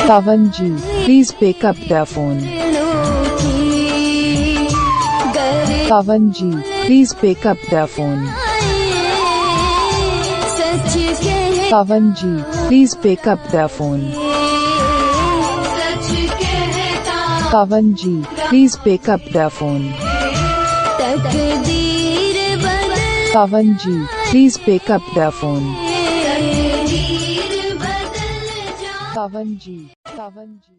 Pawan ji, please pick up the phone. Pawan ji, please pick up the phone. Pawan ji, please pick up the phone. Pawan ji, please pick up the phone. Pawan ji, please pick up the phone. Pawan ji, Pawan ji.